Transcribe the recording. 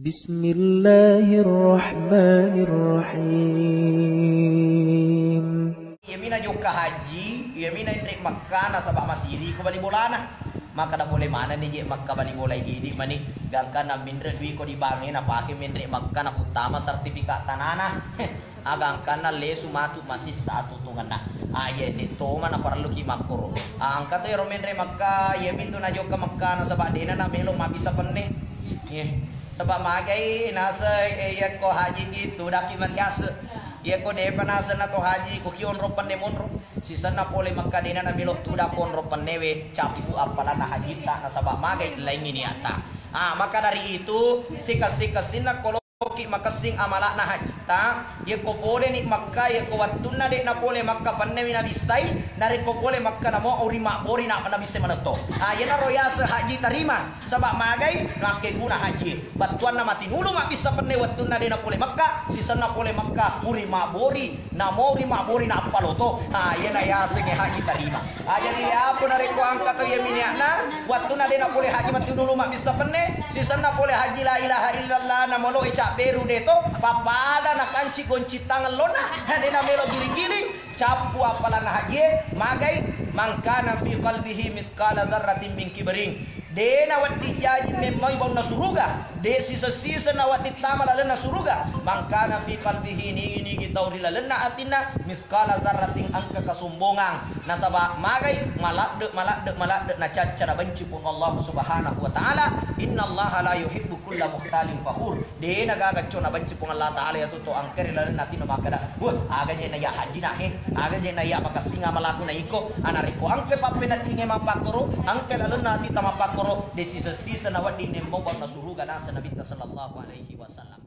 Bismillahirrahmanirrahim. Yamina joka haji, yamina indrik Makkah na sabak masiri ko bali bolana. Maka da boleh mana ni je Makkah bali boleh gidi mani gangkan na mindre dui ko dibangi na pake mindrik Makkah na utama sertifikat tanana. Agangkan na lesu matu masih satu tungana. Aye ni to mana perlu ki makuro. Angkat to mindrik Makkah, yamin tu na joka Makkah na sabak dena na melo mabisa penne. Sebab magai nasa ya ko haji gitu dakiman gas ya ko depa nasa na to haji ko kion ropan ne monro sisa na pole makadina na milok tu da kon ropan newe capu apala na haji ta na sabab magai lain ini ata maka dari itu sikas-sikasin na kolo ki makasing amala na haji ta ye ko pole ni Makkah ye ko wattunna de na pole Makkah pannewi na bisai nare ko pole Makkah na mo urima bori na bisai manato ye na royasa haji tarima sabab magai nake guna haji batuan na mati nulu mak bisa panne wattunna de na pole Makkah sisa na pole Makkah urima bori na mo urima bori na paloto ye na ya sege haji tarima jadi apa nare ko angkat to ye miniana wattunna de na pole haji mati nulu mak bisa panne sisa na pole haji la ilaha illallah na molo beru deto papada na kanci kunci tangan lona hade na melo giling-giling capu apalan haji magai mangkana fi qalbihi miskala dzarratin min kibrin dena wati jaji memang bau na suruga de sisa-sisa na wati tamal na suruga mangkana fi qalbihi ini kita urila lena atina miskala dzarratin angka kesombongan nasaba magai malak de na cacara benci pun Allah Subhanahu wa taala innallaha la yuhibbu kulla mukhtalin fakhur de na gaga cona benci pun Allah taala ya tuto angkeri la na tino makada aga je na ya haji na he aga je na ya makasinga malaku na iko anariko angke papena tinge mapakoro angke la na tita mapakoro de sisa-sisa na wadi nembo na suruga nasa Nabi sallallahu alaihi wasallam.